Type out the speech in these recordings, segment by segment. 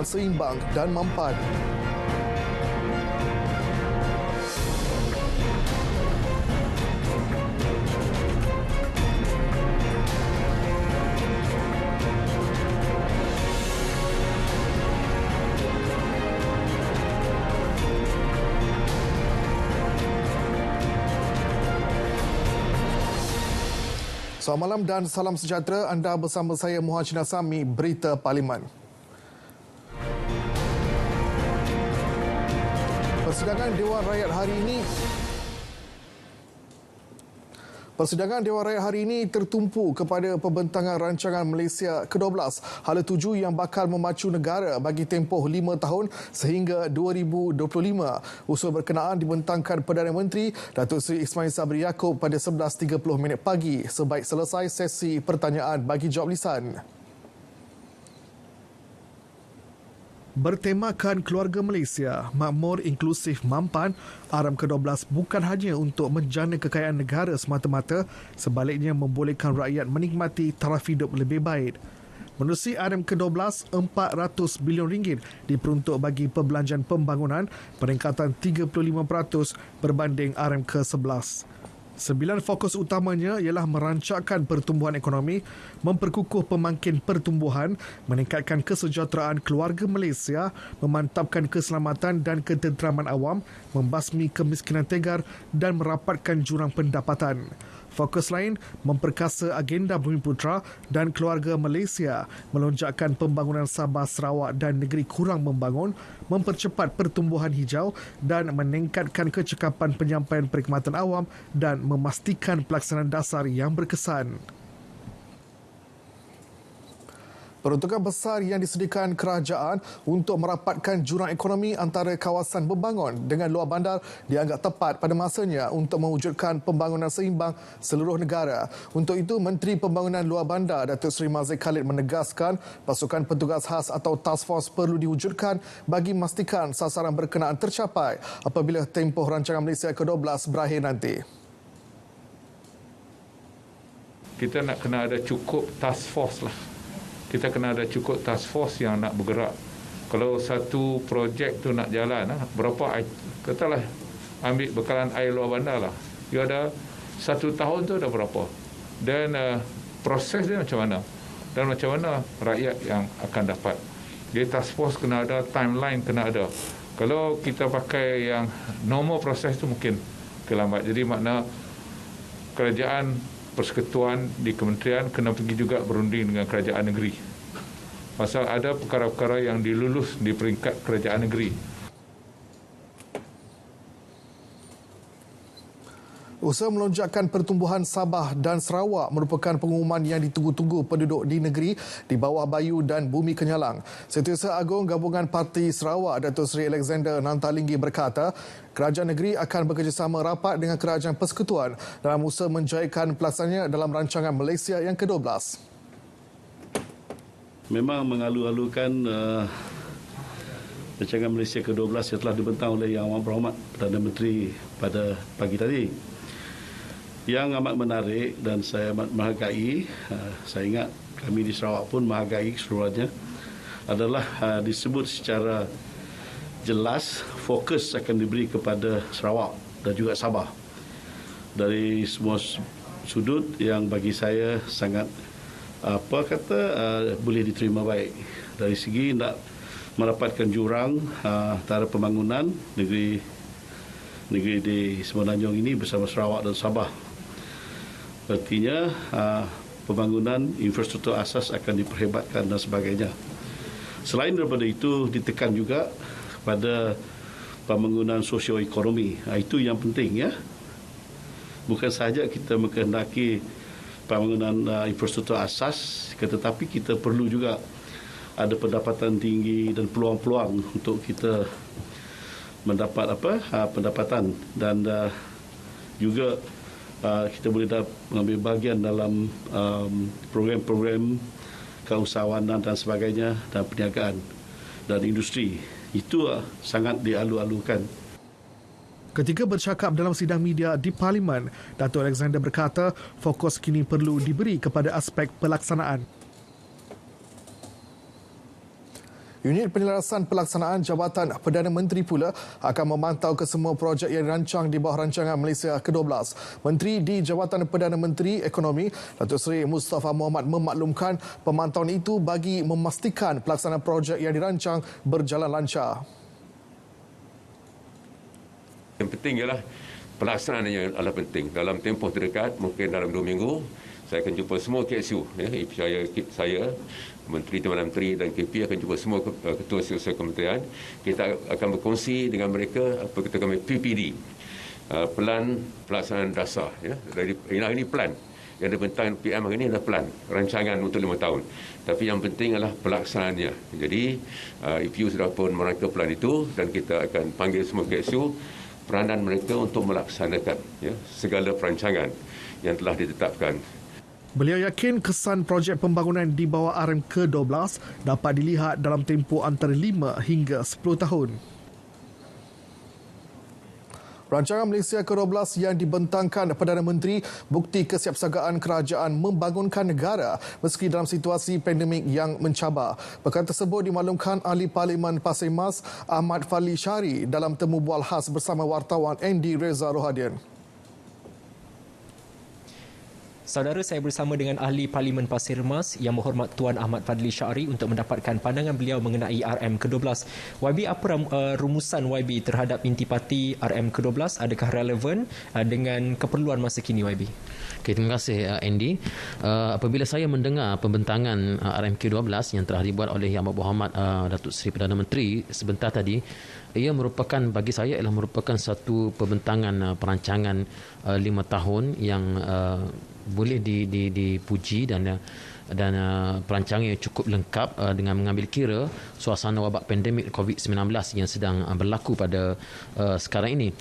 seimbang dan mampan. Selamat malam dan salam sejahtera. Anda bersama saya Muhajir Nasami, Berita Parlimen. Persidangan Dewan Rakyat hari ini tertumpu kepada pembentangan rancangan Malaysia ke-12, hala tuju yang bakal memacu negara bagi tempoh 5 tahun sehingga 2025. Usul berkenaan dibentangkan Perdana Menteri Datuk Seri Ismail Sabri Yaakob pada 11.30 pagi sebaik selesai sesi pertanyaan bagi jawab lisan. Bertemakan keluarga Malaysia, makmur, inklusif, mampan, RM ke-12 bukan hanya untuk menjana kekayaan negara semata-mata, sebaliknya membolehkan rakyat menikmati taraf hidup lebih baik. Menerusi RM ke-12, 400 bilion ringgit diperuntuk bagi perbelanjaan pembangunan, peningkatan 35% berbanding RM ke-11. 9 fokus utamanya ialah merancangkan pertumbuhan ekonomi, memperkukuh pemangkin pertumbuhan, meningkatkan kesejahteraan keluarga Malaysia, memantapkan keselamatan dan ketenteraman awam, membasmi kemiskinan tegar dan merapatkan jurang pendapatan. Fokus lain, memperkasa agenda Bumiputera dan keluarga Malaysia, melonjakkan pembangunan Sabah, Sarawak dan negeri kurang membangun, mempercepat pertumbuhan hijau dan meningkatkan kecekapan penyampaian perkhidmatan awam dan memastikan pelaksanaan dasar yang berkesan. Peruntukan besar yang disediakan kerajaan untuk merapatkan jurang ekonomi antara kawasan berbangun dengan luar bandar dianggap tepat pada masanya untuk mewujudkan pembangunan seimbang seluruh negara. Untuk itu, Menteri Pembangunan Luar Bandar Datuk Seri Mazli Khalid menegaskan pasukan petugas khas atau task force perlu diwujudkan bagi memastikan sasaran berkenaan tercapai apabila tempoh rancangan Malaysia ke-12 berakhir nanti. Kita nak kena ada cukup task force lah. Kita kena ada cukup task force yang nak bergerak. Kalau satu projek tu nak jalan, berapa, katalah ambil bekalan air luar bandar lah. Dia ada 1 tahun tu dah berapa. Dan proses dia macam mana. Dan macam mana rakyat yang akan dapat. Jadi task force kena ada, timeline kena ada. Kalau kita pakai yang normal proses tu mungkin terlambat. Jadi makna kerajaan persekutuan di kementerian kena pergi juga berunding dengan kerajaan negeri. Pasal ada perkara-perkara yang dilulus di peringkat kerajaan negeri. Usaha melonjakkan pertumbuhan Sabah dan Sarawak merupakan pengumuman yang ditunggu-tunggu penduduk di negeri di bawah Bayu dan Bumi Kenyalang. Setiausaha Agung Gabungan Parti Sarawak Datuk Seri Alexander Nantalinggi berkata, kerajaan negeri akan bekerjasama rapat dengan kerajaan persekutuan dalam usaha menjayakan pelaksanaannya dalam rancangan Malaysia yang ke-12. Memang mengalu-alukan rancangan Malaysia ke-12 yang telah dibentang oleh Yang Amat Berhormat Perdana Menteri pada pagi tadi. Yang amat menarik dan saya amat menghargai, saya ingat kami di Sarawak pun menghargai keseluruhannya, adalah disebut secara jelas fokus akan diberi kepada Sarawak dan juga Sabah dari semua sudut yang bagi saya sangat boleh diterima baik. Dari segi nak merapatkan jurang antara pembangunan negeri di Semenanjung ini bersama Sarawak dan Sabah. Artinya pembangunan infrastruktur asas akan diperhebatkan dan sebagainya. Selain daripada itu, ditekan juga pada pembangunan sosioekonomi. Itu yang penting, ya. Bukan sahaja kita menghendaki pembangunan infrastruktur asas, tetapi kita perlu juga ada pendapatan tinggi dan peluang-peluang untuk kita mendapat pendapatan dan juga kita boleh mengambil bahagian dalam program-program keusahawanan dan sebagainya dan perniagaan dan industri. Itu sangat dialu-alukan. Ketika bercakap dalam sidang media di Parlimen, Datuk Alexander berkata fokus kini perlu diberi kepada aspek pelaksanaan. Unit Penyelarasan Pelaksanaan Jabatan Perdana Menteri pula akan memantau kesemua projek yang dirancang di bawah rancangan Malaysia ke-12. Menteri di Jabatan Perdana Menteri Ekonomi, Datuk Seri Mustafa Mohamed memaklumkan pemantauan itu bagi memastikan pelaksanaan projek yang dirancang berjalan lancar. Yang penting ialah pelaksanaan yang adalah penting. Dalam tempoh terdekat, mungkin dalam 2 minggu, saya akan jumpa semua KSU. Saya Menteri Timbalan Menteri dan KP akan jumpa semua ketua setiausaha kementerian. Kita akan berkongsi dengan mereka apa kita kami PPD, Pelan Pelaksanaan Dasar. Ini plan yang dibentang PM hari ini adalah plan rancangan untuk 5 tahun. Tapi yang penting adalah pelaksanaannya. Jadi IPU sudah pun merangka plan itu dan kita akan panggil semua KSU peranan mereka untuk melaksanakan segala perancangan yang telah ditetapkan. Beliau yakin kesan projek pembangunan di bawah RM ke-12 dapat dilihat dalam tempoh antara 5 hingga 10 tahun. Rancangan Malaysia ke-12 yang dibentangkan Perdana Menteri bukti kesiapsagaan kerajaan membangunkan negara meski dalam situasi pandemik yang mencabar. Perkara tersebut dimaklumkan Ahli Parlimen Pasir Mas Ahmad Fadli Syari dalam temu bual khas bersama wartawan Andy Reza Rohadian. Saudara, saya bersama dengan Ahli Parlimen Pasir Mas Yang Berhormat Tuan Ahmad Fadli Syari untuk mendapatkan pandangan beliau mengenai RM ke-12. YB, apa rumusan YB terhadap intipati RM ke-12? Adakah relevan dengan keperluan masa kini, YB? Okay, terima kasih Andy. Apabila saya mendengar pembentangan RM ke-12 yang telah dibuat oleh Yang Berhormat Datuk Seri Perdana Menteri sebentar tadi, ia merupakan, bagi saya ialah merupakan satu pembentangan perancangan 5 tahun yang boleh dipuji dan perancangan yang cukup lengkap dengan mengambil kira suasana wabak pandemik COVID-19 yang sedang berlaku pada sekarang ini.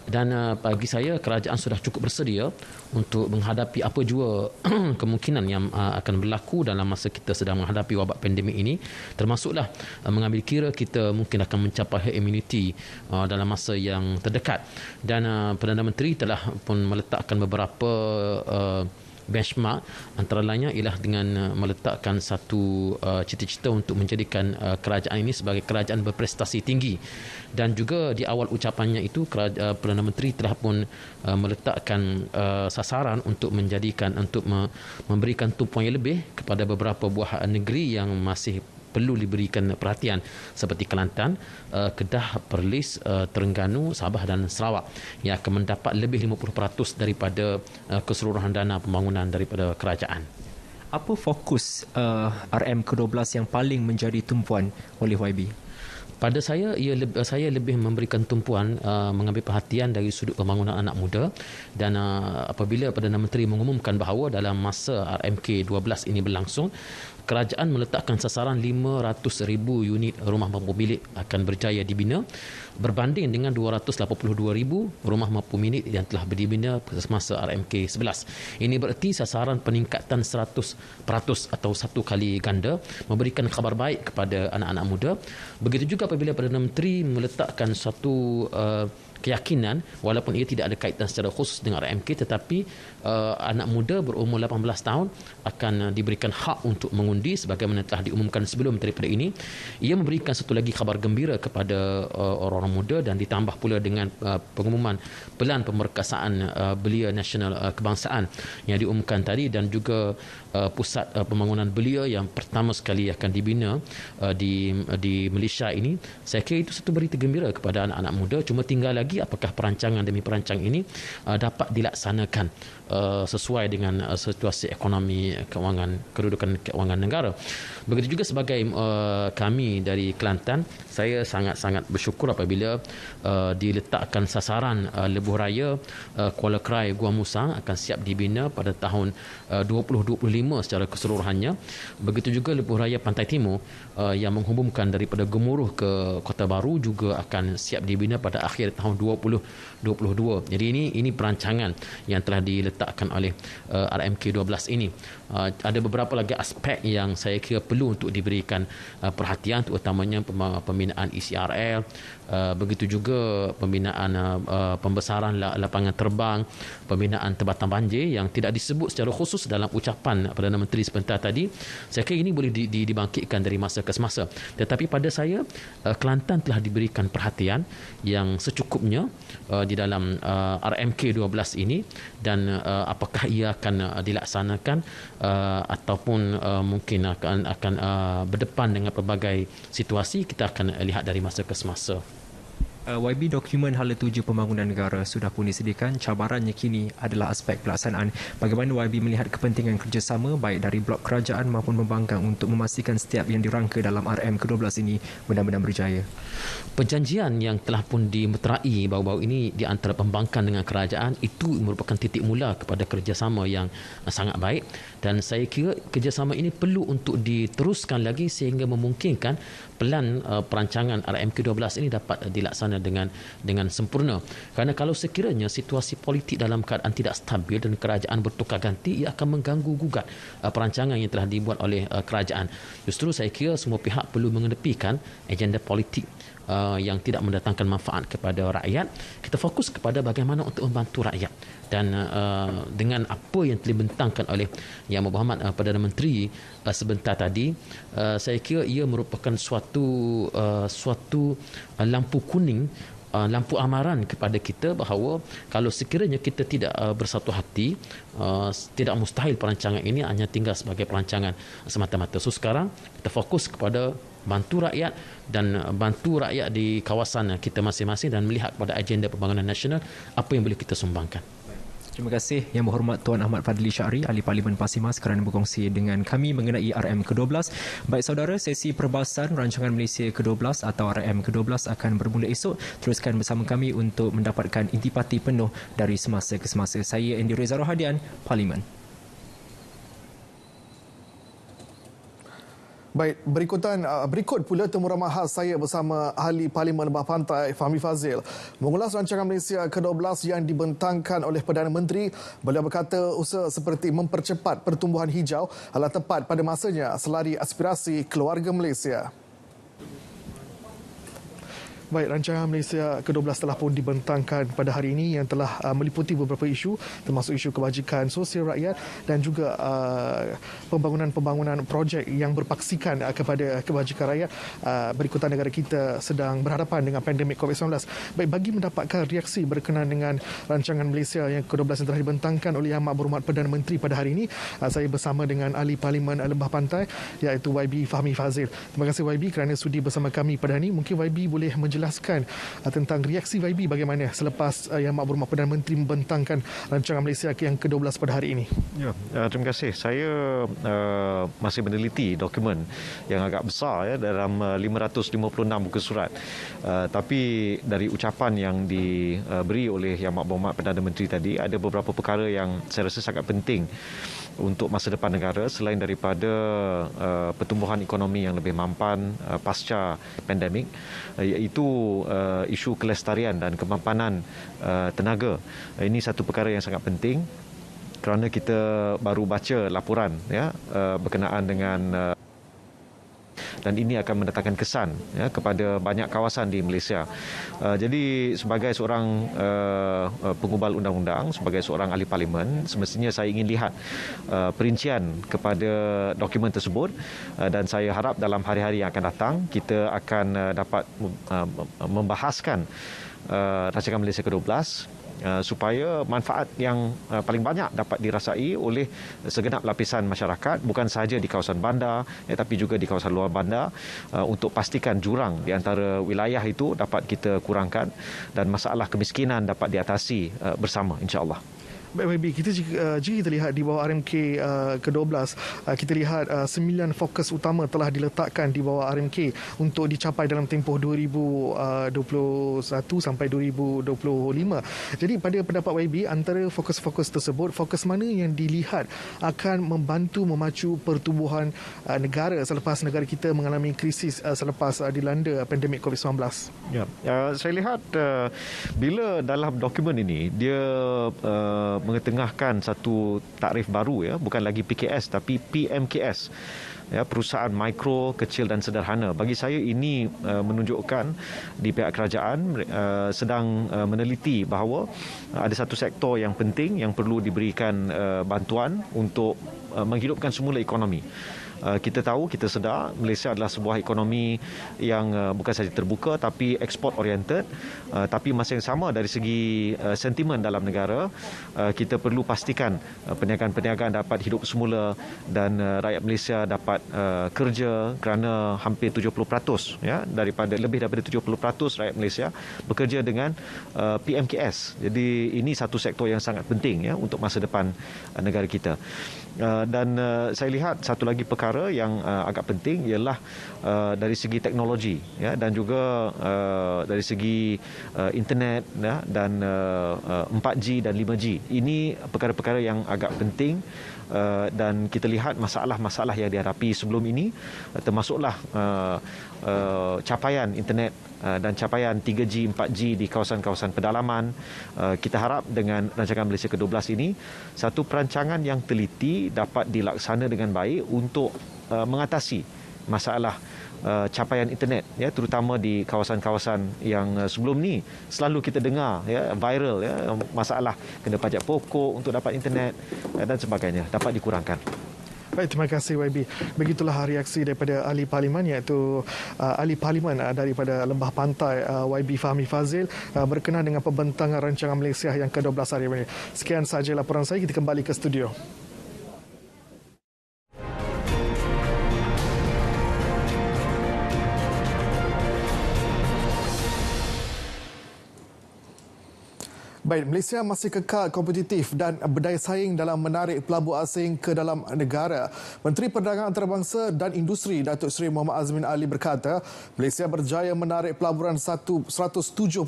Dan bagi saya, kerajaan sudah cukup bersedia untuk menghadapi apa jua kemungkinan yang akan berlaku dalam masa kita sedang menghadapi wabak pandemik ini, termasuklah mengambil kira kita mungkin akan mencapai herd immunity dalam masa yang terdekat. Dan Perdana Menteri telah pun meletakkan beberapa benchmark, antara lainnya ialah dengan meletakkan satu cita-cita untuk menjadikan kerajaan ini sebagai kerajaan berprestasi tinggi. Dan juga di awal ucapannya itu, Perdana Menteri telah pun meletakkan sasaran untuk memberikan tumpuan yang lebih kepada beberapa buah negeri yang masih perlu diberikan perhatian seperti Kelantan, Kedah, Perlis, Terengganu, Sabah dan Sarawak yang akan mendapat lebih 50% daripada keseluruhan dana pembangunan daripada kerajaan. Apa fokus RM ke-12 yang paling menjadi tumpuan oleh YB? Pada saya, saya lebih memberikan tumpuan mengambil perhatian dari sudut pembangunan anak muda. Dan apabila Perdana Menteri mengumumkan bahawa dalam masa RMK-12 ini berlangsung, kerajaan meletakkan sasaran 500,000 unit rumah mampu milik akan berjaya dibina, berbanding dengan 282,000 rumah mampu milik yang telah dibina semasa RMK-11. Ini berarti sasaran peningkatan 100% atau 1 kali ganda, memberikan khabar baik kepada anak-anak muda. Begitu juga apabila Perdana Menteri meletakkan satu keyakinan, walaupun ia tidak ada kaitan secara khusus dengan RMK, tetapi anak muda berumur 18 tahun akan diberikan hak untuk mengundi sebagaimana telah diumumkan sebelum daripada ini. Ia memberikan satu lagi khabar gembira kepada orang-orang muda dan ditambah pula dengan pengumuman Pelan Pemerkasaan Belia Nasional Kebangsaan yang diumumkan tadi, dan juga pusat pembangunan belia yang pertama sekali akan dibina di Malaysia ini. Saya kira itu satu berita gembira kepada anak-anak muda. Cuma tinggal lagi apakah perancangan demi perancangan ini dapat dilaksanakan sesuai dengan situasi ekonomi kedudukan keuangan negara. Begitu juga sebagai kami dari Kelantan, saya sangat-sangat bersyukur apabila diletakkan sasaran lebuh raya Kuala Krai Gua Musang akan siap dibina pada tahun 2025 secara keseluruhannya. Begitu juga lebuh raya Pantai Timur yang menghubungkan daripada Gemuruh ke Kota Baru juga akan siap dibina pada akhir tahun tahun 2022. Jadi ini perancangan yang telah diletakkan oleh RMK 12 ini. Ada beberapa lagi aspek yang saya kira perlu untuk diberikan perhatian, terutamanya pembinaan ECRL, begitu juga pembinaan pembesaran lapangan terbang, pembinaan tempatan banjir yang tidak disebut secara khusus dalam ucapan Perdana Menteri sebentar tadi. Saya kira ini boleh dibangkitkan dari masa ke semasa. Tetapi pada saya, Kelantan telah diberikan perhatian yang secukupnya di dalam RMK 12 ini, dan apakah ia akan dilaksanakan ataupun mungkin akan berdepan dengan pelbagai situasi, kita akan lihat dari masa ke semasa. YB dokumen hala tuju pembangunan negara sudah pun disediakan. Cabarannya kini adalah aspek pelaksanaan. Bagaimana YB melihat kepentingan kerjasama baik dari blok kerajaan maupun pembangkang untuk memastikan setiap yang dirangka dalam RM ke-12 ini benar-benar berjaya? Perjanjian yang telah pun dimeterai baru-baru ini di antara pembangkang dengan kerajaan itu merupakan titik mula kepada kerjasama yang sangat baik, dan saya kira kerjasama ini perlu untuk diteruskan lagi sehingga memungkinkan pelan perancangan RMK12 ini dapat dilaksanakan dengan sempurna. Kerana kalau sekiranya situasi politik dalam keadaan tidak stabil dan kerajaan bertukar ganti, ia akan mengganggu gugat perancangan yang telah dibuat oleh kerajaan. Justru saya kira semua pihak perlu mengedepikan agenda politik yang tidak mendatangkan manfaat kepada rakyat. Kita fokus kepada bagaimana untuk membantu rakyat, dan dengan apa yang dibentangkan oleh Yang Berhormat Perdana Menteri sebentar tadi, saya kira ia merupakan suatu lampu kuning, lampu amaran kepada kita bahawa kalau sekiranya kita tidak bersatu hati, tidak mustahil perancangan ini hanya tinggal sebagai perancangan semata-mata. So sekarang kita fokus kepada bantu rakyat dan bantu rakyat di kawasan kita masing-masing, dan melihat kepada agenda pembangunan nasional apa yang boleh kita sumbangkan. Terima kasih Yang Berhormat Tuan Ahmad Fadli Syahri, Ahli Parlimen Pasir Mas, kerana berkongsi dengan kami mengenai RM ke-12. Baik saudara, sesi perbahasan Rancangan Malaysia ke-12 atau RM ke-12 akan bermula esok. Teruskan bersama kami untuk mendapatkan intipati penuh dari semasa ke semasa. Saya Andy Reza Rohadian, Parlimen. Baik, berikut pula temu ramah khas saya bersama Ahli Parlimen Lembah Pantai Fahmi Fazil mengulas rancangan Malaysia ke-12 yang dibentangkan oleh Perdana Menteri. Beliau berkata usaha seperti mempercepat pertumbuhan hijau adalah tepat pada masanya selari aspirasi keluarga Malaysia. Baik, rancangan Malaysia ke-12 telah pun dibentangkan pada hari ini yang telah meliputi beberapa isu, termasuk isu kebajikan sosial rakyat dan juga pembangunan projek yang berpaksikan kepada kebajikan rakyat berikutan negara kita sedang berhadapan dengan pandemik COVID-19. Baik, bagi mendapatkan reaksi berkenaan dengan rancangan Malaysia yang ke-12 yang telah dibentangkan oleh Yang Berhormat Perdana Menteri pada hari ini, saya bersama dengan Ahli Parlimen Lembah Pantai iaitu YB Fahmi Fazil. Terima kasih YB kerana sudi bersama kami pada hari ini. Mungkin YB boleh menjelaskan tentang reaksi YB bagaimana selepas Yang Berhormat Perdana Menteri membentangkan rancangan Malaysia yang ke-12 pada hari ini. Ya, terima kasih. Saya masih meneliti dokumen yang agak besar dalam 556 muka surat. Tapi dari ucapan yang diberi oleh Yang Berhormat Perdana Menteri tadi, ada beberapa perkara yang saya rasa sangat penting untuk masa depan negara selain daripada pertumbuhan ekonomi yang lebih mampan pasca pandemik, iaitu isu kelestarian dan kemampanan tenaga. Ini satu perkara yang sangat penting kerana kita baru baca laporan berkenaan dengan dan ini akan mendatangkan kesan kepada banyak kawasan di Malaysia. Jadi sebagai seorang pengubal undang-undang, sebagai seorang ahli parlimen, semestinya saya ingin lihat perincian kepada dokumen tersebut, dan saya harap dalam hari-hari yang akan datang kita akan dapat membahaskan rancangan Malaysia ke-12 supaya manfaat yang paling banyak dapat dirasai oleh segenap lapisan masyarakat, bukan sahaja di kawasan bandar tapi juga di kawasan luar bandar, untuk pastikan jurang di antara wilayah itu dapat kita kurangkan dan masalah kemiskinan dapat diatasi bersama, insya-Allah. Baik, YB, jika kita lihat di bawah RMK ke-12, kita lihat 9 fokus utama telah diletakkan di bawah RMK untuk dicapai dalam tempoh 2021 sampai 2025. Jadi pada pendapat YB, antara fokus-fokus tersebut, fokus mana yang dilihat akan membantu memacu pertumbuhan negara selepas negara kita mengalami krisis selepas dilanda pandemik COVID-19? Ya, saya lihat bila dalam dokumen ini dia mengetengahkan satu takrif baru, ya, bukan lagi PKS tapi PMKS, ya, perusahaan mikro, kecil dan sederhana. Bagi saya ini menunjukkan di pihak kerajaan sedang meneliti bahawa ada satu sektor yang penting yang perlu diberikan bantuan untuk menghidupkan semula ekonomi. Kita tahu, kita sedar Malaysia adalah sebuah ekonomi yang bukan sahaja terbuka tapi export oriented, tapi masa yang sama dari segi sentimen dalam negara, kita perlu pastikan perniagaan-perniagaan dapat hidup semula dan rakyat Malaysia dapat kerja, kerana hampir 70%, ya, lebih daripada 70% rakyat Malaysia bekerja dengan PMKS. Jadi ini satu sektor yang sangat penting, ya, untuk masa depan negara kita. Dan saya lihat satu lagi perkara yang agak penting ialah dari segi teknologi, ya, dan juga dari segi internet, ya, dan 4G dan 5G. Ini perkara-perkara yang agak penting, dan kita lihat masalah-masalah yang dihadapi sebelum ini, termasuklah capaian internet dan capaian 3G, 4G di kawasan-kawasan pedalaman. Kita harap dengan rancangan Malaysia ke-12 ini, satu perancangan yang teliti dapat dilaksana dengan baik untuk mengatasi masalah capaian internet, ya, terutama di kawasan-kawasan yang sebelum ni selalu kita dengar, ya, viral, ya, masalah kena pajak pokok untuk dapat internet dan sebagainya dapat dikurangkan. Baik, terima kasih YB. Begitulah reaksi daripada ahli parlimen, iaitu ahli parlimen daripada Lembah Pantai, YB Fahmi Fazil, berkenaan dengan pembentangan rancangan Malaysia yang ke-12 hari ini. Sekian sahaja laporan saya, kita kembali ke studio. Baik, Malaysia masih kekal kompetitif dan berdaya saing dalam menarik pelabur asing ke dalam negara. Menteri Perdagangan Antarabangsa dan Industri Datuk Seri Muhammad Azmin Ali berkata, Malaysia berjaya menarik pelaburan RM107.5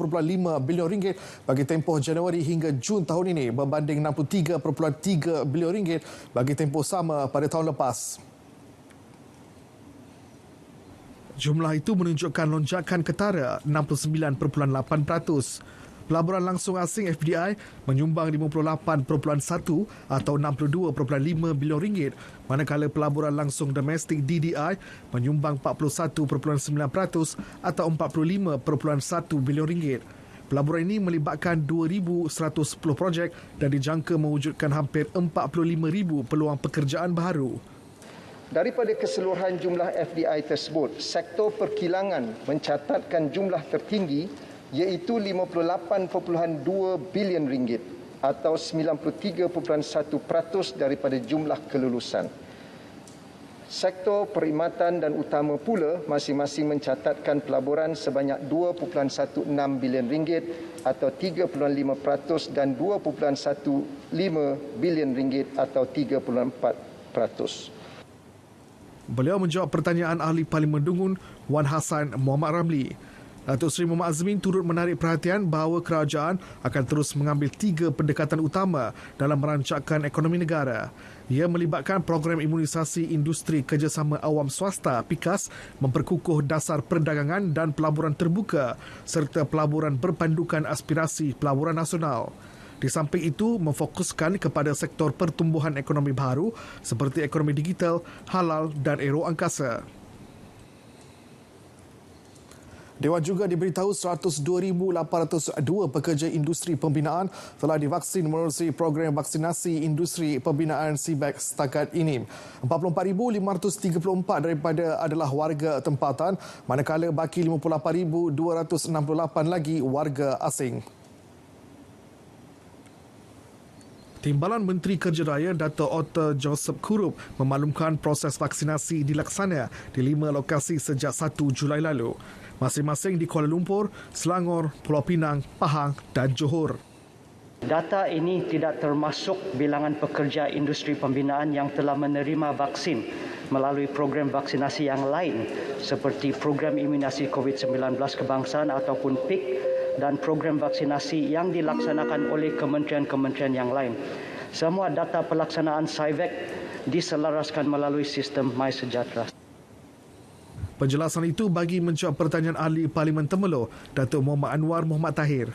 bilion bagi tempoh Januari hingga Jun tahun ini berbanding RM63.3 bilion bagi tempoh sama pada tahun lepas. Jumlah itu menunjukkan lonjakan ketara 69.8%. Pelaburan langsung asing FDI menyumbang 58.1 atau RM62.5 bilion, manakala pelaburan langsung domestik DDI menyumbang 41.9% atau RM45.1 bilion. Pelaburan ini melibatkan 2,110 projek dan dijangka mewujudkan hampir 45,000 peluang pekerjaan baru. Daripada keseluruhan jumlah FDI tersebut, sektor perkilangan mencatatkan jumlah tertinggi iaitu RM58.2 bilion atau 93.1% daripada jumlah kelulusan. Sektor perkhidmatan dan utama pula masing-masing mencatatkan pelaburan sebanyak RM2.16 bilion atau 3.5% dan RM2.15 bilion atau 3.4%. Beliau menjawab pertanyaan ahli Parlimen Dungun Wan Hassan Muhammad Ramli. Datuk Seri Muhammad Azmin turut menarik perhatian bahawa kerajaan akan terus mengambil 3 pendekatan utama dalam merancangkan ekonomi negara. Ia melibatkan program imunisasi industri kerjasama awam swasta PIKAS, memperkukuh dasar perdagangan dan pelaburan terbuka serta pelaburan berpandukan aspirasi pelaburan nasional. Di samping itu, memfokuskan kepada sektor pertumbuhan ekonomi baru seperti ekonomi digital, halal dan aero angkasa. Dewan juga diberitahu 102,802 pekerja industri pembinaan telah divaksin menerusi program vaksinasi industri pembinaan CBEC setakat ini. 44,534 daripada adalah warga tempatan, manakala baki 58,268 lagi warga asing. Timbalan Menteri Kerja Raya Dato' Otter Joseph Kurup memaklumkan proses vaksinasi dilaksana di 5 lokasi sejak 1 Julai lalu. Masing-masing di Kuala Lumpur, Selangor, Pulau Pinang, Pahang dan Johor. Data ini tidak termasuk bilangan pekerja industri pembinaan yang telah menerima vaksin melalui program vaksinasi yang lain seperti program imunisasi COVID-19 kebangsaan ataupun PIK dan program vaksinasi yang dilaksanakan oleh kementerian-kementerian yang lain. Semua data pelaksanaan SIVAC diselaraskan melalui sistem MySejahtera. Penjelasan itu bagi menjawab pertanyaan ahli Parlimen Temerloh, Datuk Muhammad Anwar Muhammad Tahir.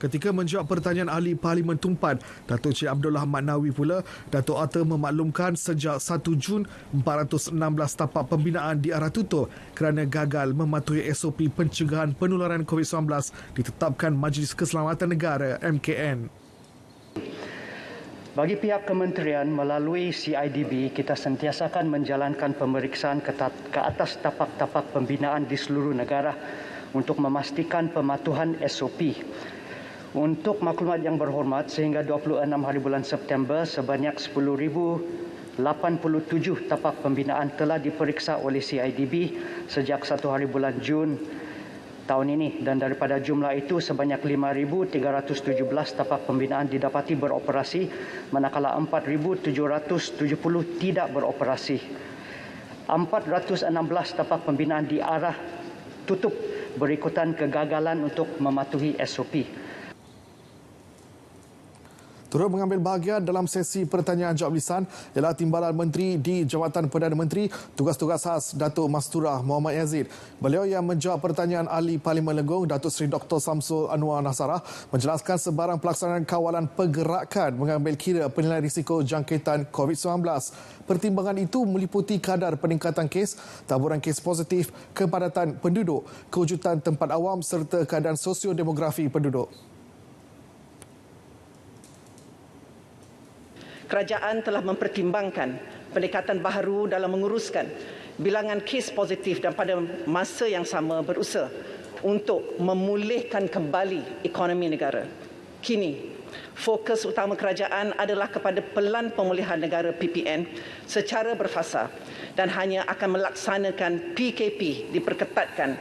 Ketika menjawab pertanyaan ahli Parlimen Tumpan, Datuk Cik Abdullah Ahmad Nawi pula, Datuk Arthur memaklumkan sejak 1 Jun, 416 tapak pembinaan diarah tutup kerana gagal mematuhi SOP pencegahan penularan COVID-19 ditetapkan Majlis Keselamatan Negara MKN. Bagi pihak kementerian melalui CIDB, kita sentiasakan menjalankan pemeriksaan ke atas tapak-tapak pembinaan di seluruh negara untuk memastikan pematuhan SOP. Untuk maklumat yang berhormat, sehingga 26 hari bulan September, sebanyak 10,087 tapak pembinaan telah diperiksa oleh CIDB sejak 1 hari bulan Jun tahun ini, dan daripada jumlah itu sebanyak 5,317 tapak pembinaan didapati beroperasi, manakala 4,770 tidak beroperasi. 416 tapak pembinaan diarah tutup berikutan kegagalan untuk mematuhi SOP. Turut mengambil bahagian dalam sesi pertanyaan jawab lisan ialah Timbalan Menteri di Jabatan Perdana Menteri Tugas-Tugas Khas Datuk Masturah Muhammad Yazid. Beliau yang menjawab pertanyaan ahli Parlimen Lenggong Datuk Seri Dr. Samsul Anwar Nasarah menjelaskan sebarang pelaksanaan kawalan pergerakan mengambil kira penilaian risiko jangkitan COVID-19. Pertimbangan itu meliputi kadar peningkatan kes, taburan kes positif, kepadatan penduduk, kewujudan tempat awam serta keadaan sosiodemografi penduduk. Kerajaan telah mempertimbangkan pendekatan baharu dalam menguruskan bilangan kes positif dan pada masa yang sama berusaha untuk memulihkan kembali ekonomi negara. Kini, fokus utama kerajaan adalah kepada pelan pemulihan negara PPN secara berfasa dan hanya akan melaksanakan PKP diperketatkan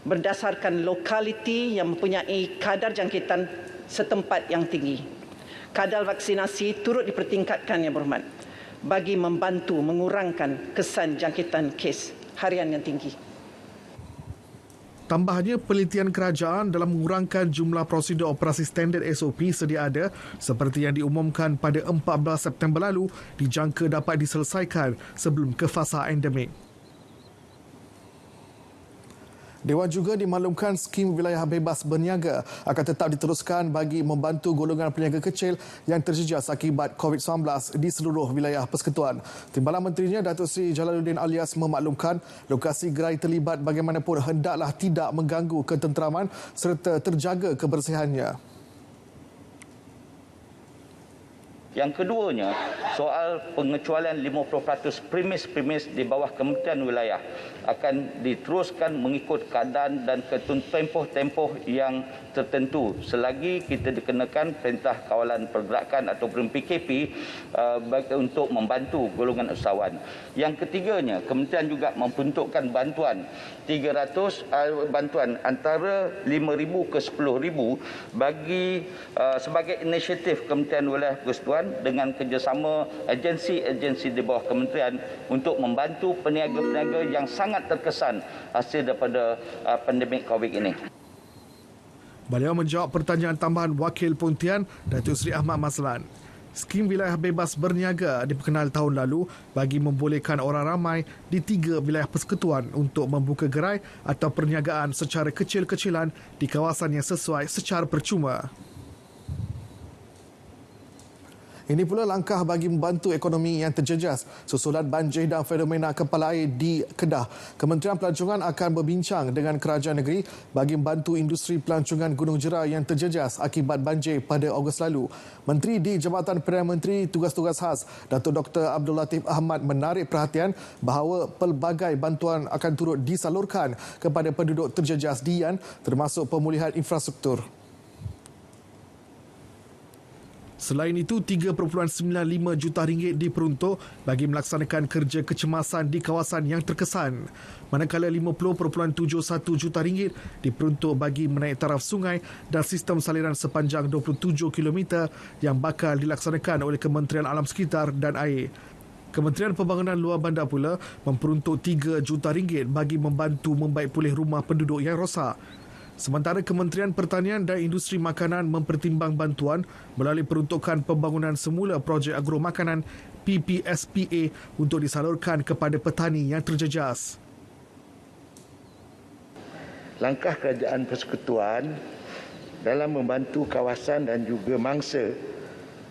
berdasarkan lokaliti yang mempunyai kadar jangkitan setempat yang tinggi. Kadar vaksinasi turut dipertingkatkan, Yang Berhormat, bagi membantu mengurangkan kesan jangkitan kes harian yang tinggi. Tambahnya, penelitian kerajaan dalam mengurangkan jumlah prosedur operasi standard SOP sedia ada seperti yang diumumkan pada 14 September lalu dijangka dapat diselesaikan sebelum ke fasa endemik. Dewan juga dimaklumkan skim wilayah bebas berniaga akan tetap diteruskan bagi membantu golongan peniaga kecil yang terjejas akibat COVID-19 di seluruh wilayah persekutuan. Timbalan Menterinya Datuk Seri Jalaluddin Alias memaklumkan lokasi gerai terlibat bagaimanapun hendaklah tidak mengganggu ketenteraman serta terjaga kebersihannya. Yang keduanya, soal pengecualian 50% premis-premis di bawah Kementerian Wilayah akan diteruskan mengikut keadaan dan tempoh-tempoh yang tertentu selagi kita dikenakan perintah kawalan pergerakan atau PKP untuk membantu golongan usahawan. Yang ketiganya, Kementerian juga memperuntukkan bantuan 300 bantuan antara 5,000 ke 10,000 bagi sebagai inisiatif Kementerian Wilayah Persekutuan dengan kerjasama agensi-agensi di bawah kementerian untuk membantu peniaga-peniaga yang sangat terkesan hasil daripada pandemik COVID ini. Beliau menjawab pertanyaan tambahan Wakil Pontian Datuk Seri Ahmad Maslan. Skim wilayah bebas berniaga diperkenal tahun lalu bagi membolehkan orang ramai di 3 wilayah persekutuan untuk membuka gerai atau perniagaan secara kecil-kecilan di kawasan yang sesuai secara percuma. Ini pula langkah bagi membantu ekonomi yang terjejas susulan banjir dan fenomena kepala air di Kedah. Kementerian Pelancongan akan berbincang dengan kerajaan negeri bagi membantu industri pelancongan Gunung Jera yang terjejas akibat banjir pada Ogos lalu. Menteri di Jabatan Perdana Menteri Tugas-Tugas Khas, Datuk Dr. Abdul Latif Ahmad menarik perhatian bahawa pelbagai bantuan akan turut disalurkan kepada penduduk terjejas di Yan termasuk pemulihan infrastruktur. Selain itu, 3.95 juta ringgit diperuntuk bagi melaksanakan kerja kecemasan di kawasan yang terkesan. Manakala 50.71 juta ringgit diperuntuk bagi menaik taraf sungai dan sistem saliran sepanjang 27 km yang bakal dilaksanakan oleh Kementerian Alam Sekitar dan Air. Kementerian Pembangunan Luar Bandar pula memperuntuk 3 juta ringgit bagi membantu membaik pulih rumah penduduk yang rosak. Sementara Kementerian Pertanian dan Industri Makanan mempertimbang bantuan melalui peruntukan pembangunan semula projek agro makanan PPSPA untuk disalurkan kepada petani yang terjejas. Langkah Kerajaan Persekutuan dalam membantu kawasan dan juga mangsa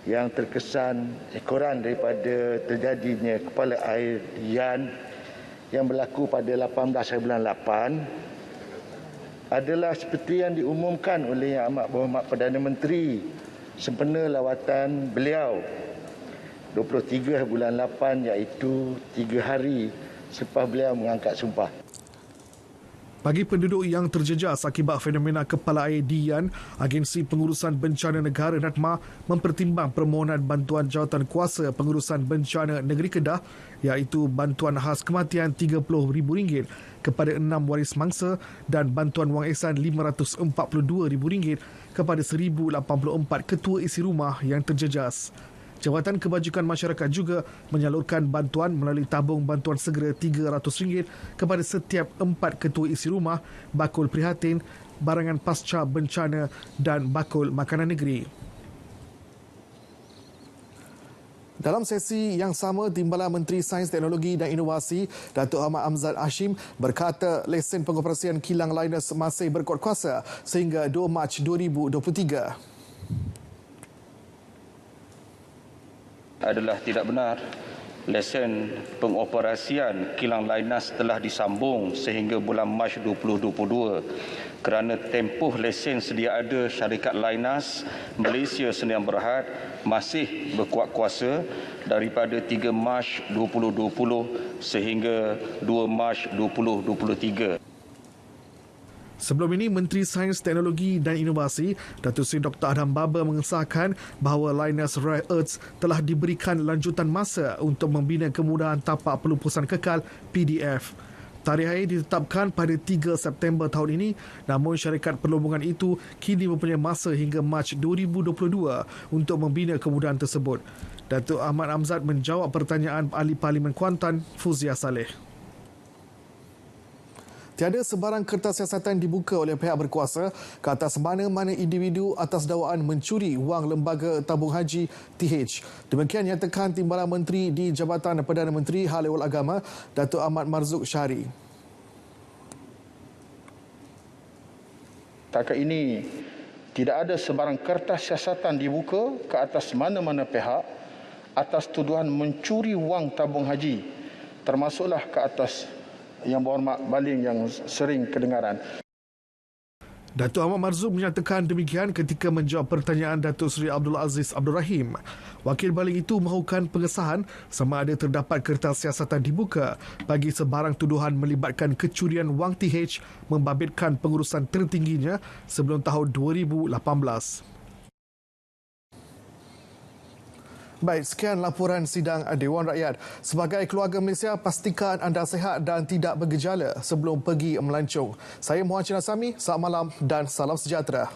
yang terkesan ekoran daripada terjadinya kepala air Yan yang berlaku pada 18 bulan 8 adalah seperti yang diumumkan oleh Yang Amat Berhormat Perdana Menteri sempena lawatan beliau 23 bulan 8 iaitu 3 hari selepas beliau mengangkat sumpah. Bagi penduduk yang terjejas akibat fenomena kepala air di Yan, Agensi Pengurusan Bencana Negara NADMA mempertimbang permohonan bantuan Jawatan Kuasa Pengurusan Bencana Negeri Kedah iaitu bantuan khas kematian RM30,000 kepada 6 waris mangsa dan bantuan wang ihsan RM542,000 kepada 1,084 ketua isi rumah yang terjejas. Jabatan Kebajikan Masyarakat juga menyalurkan bantuan melalui tabung bantuan segera RM300 kepada setiap 4 ketua isi rumah, bakul prihatin, barangan pasca bencana dan bakul makanan negeri. Dalam sesi yang sama, Timbalan Menteri Sains, Teknologi dan Inovasi Datuk Ahmad Amzad Hashim berkata lesen pengoperasian kilang Linus masih berkuat kuasa sehingga 2 Mac 2023. Adalah tidak benar. Lesen pengoperasian kilang Linus telah disambung sehingga bulan Mac 2022 kerana tempoh lesen sedia ada syarikat Linus Malaysia Sdn Bhd masih berkuat kuasa daripada 3 Mac 2020 sehingga 2 Mac 2023. Sebelum ini, Menteri Sains, Teknologi dan Inovasi Datuk Seri Dr. Adam Baba mengesahkan bahawa Linus Rare Earths telah diberikan lanjutan masa untuk membina kemudahan tapak pelupusan kekal PDF. Tarikh akhir ditetapkan pada 3 September tahun ini, namun syarikat perlombongan itu kini mempunyai masa hingga Mac 2022 untuk membina kemudahan tersebut. Datuk Ahmad Amzad menjawab pertanyaan Ahli Parlimen Kuantan, Fuzia Saleh. Tiada sebarang kertas siasatan dibuka oleh pihak berkuasa ke atas mana-mana individu atas dakwaan mencuri wang Lembaga Tabung Haji TH. Demikian nyatakan Timbalan Menteri di Jabatan Perdana Menteri Hal Ehwal Agama, Datuk Ahmad Marzuq Syahri. Setakat ini, tidak ada sebarang kertas siasatan dibuka ke atas mana-mana pihak atas tuduhan mencuri wang tabung haji, termasuklah ke atas Yang Berhormat Baling yang sering kedengaran. Datuk Ahmad Marzuq menyatakan demikian ketika menjawab pertanyaan Datuk Seri Abdul Aziz Abdul Rahim. Wakil Baling itu mahukan pengesahan sama ada terdapat kertas siasatan dibuka bagi sebarang tuduhan melibatkan kecurian wang TH membabitkan pengurusan tertingginya sebelum tahun 2018. Baik, sekian laporan sidang Dewan Rakyat. Sebagai keluarga Malaysia, pastikan anda sihat dan tidak bergejala sebelum pergi melancong. Saya Muhammad Cina Sami, selamat malam dan salam sejahtera.